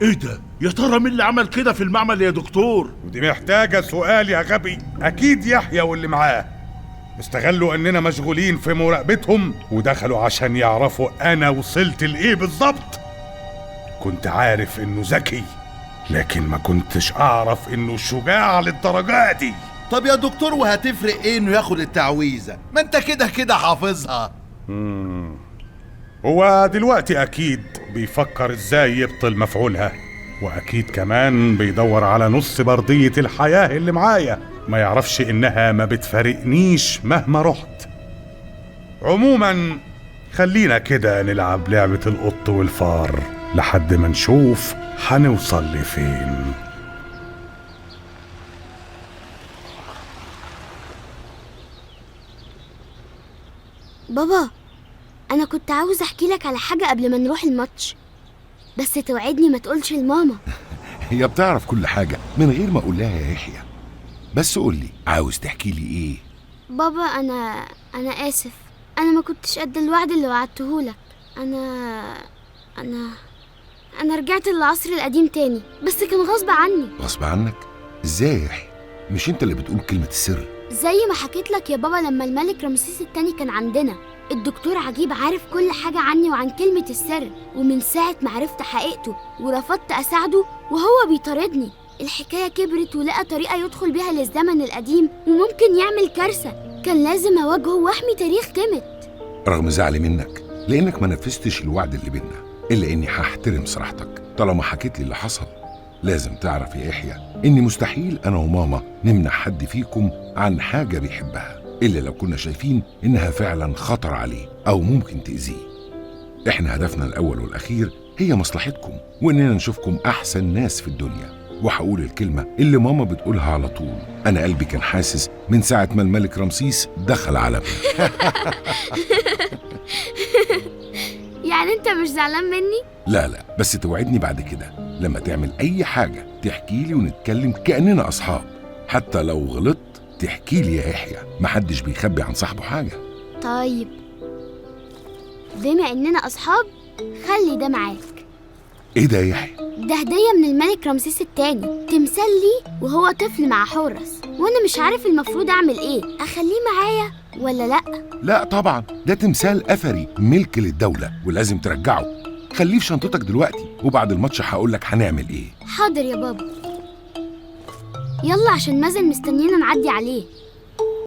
ايه ده؟ يا ترى مين اللي عمل كده في المعمل يا دكتور؟ ودي محتاجة سؤال يا غبي. أكيد يحيى واللي معاه استغلوا إننا مشغولين في مراقبتهم ودخلوا عشان يعرفوا أنا وصلت لإيه بالظبط. كنت عارف إنه ذكي، لكن ما كنتش أعرف إنه شجاع للدرجة دي. طب يا دكتور، وهتفرق ايه انه ياخد التعويذة؟ ما انت كده كده حافظها. هو دلوقتي أكيد بيفكر إزاي يبطل مفعولها، وأكيد كمان بيدور على نص بردية الحياة اللي معايا، ما يعرفش إنها ما بتفارقنيش مهما رحت. عموما خلينا كده نلعب لعبة القط والفار لحد ما نشوف هنوصل لفين. بابا، أنا كنت عاوز أحكي لك على حاجة قبل ما نروح الماتش، بس توعدني ما تقولش لماما. هي بتعرف كل حاجة من غير ما أقول لها يا يحيى. بس قولي، عاوز تحكي لي إيه؟ بابا، أنا آسف. أنا ما كنتش قد الوعد اللي وعدتهولك. أنا رجعت للعصر القديم تاني، بس كان غصب عني. غصب عنك؟ إزاي يا يحيى؟ مش أنت اللي بتقول كلمة السر؟ زي ما حكيت لك يا بابا، لما الملك رمسيس التاني كان عندنا، الدكتور عجيب عارف كل حاجة عني وعن كلمة السر، ومن ساعة ما عرفت حقيقته ورفضت أساعده وهو بيطاردني، الحكاية كبرت ولقى طريقة يدخل بيها للزمن القديم وممكن يعمل كارثة. كان لازم أواجهه وأحمي تاريخ كيميت. رغم زعلي منك لأنك ما نفذتش الوعد اللي بينا، إلا إني هحترم صراحتك طالما حكيت لي اللي حصل. لازم تعرف يا يحيى إني مستحيل أنا وماما نمنع حد فيكم عن حاجة بيحبها إلا لو كنا شايفين إنها فعلا خطر عليه أو ممكن تأذيه. إحنا هدفنا الأول والأخير هي مصلحتكم، وإننا نشوفكم أحسن ناس في الدنيا. وهقول الكلمة اللي ماما بتقولها على طول، أنا قلبي كان حاسس من ساعة ما الملك رمسيس دخل عالمنا. يعني أنت مش زعلان مني؟ لا، بس توعدني بعد كده لما تعمل أي حاجة تحكي لي ونتكلم كأننا أصحاب. حتى لو غلطت تحكي لي يا يحيى، محدش بيخبي عن صاحبه حاجة. طيب، بما إننا أصحاب خلي ده معاك. إيه ده يا يحيى؟ ده هدية من الملك رمسيس التاني، تمثال ليه وهو طفل مع حورس، وأنا مش عارف المفروض أعمل إيه، أخليه معايا ولا لأ؟ لا طبعا، ده تمثال أثري ملك للدولة ولازم ترجعه. خليه في شنطتك دلوقتي، وبعد الماتش هقولك هنعمل إيه. حاضر يا بابا. يلا عشان مازن مستنينا نعدي عليه.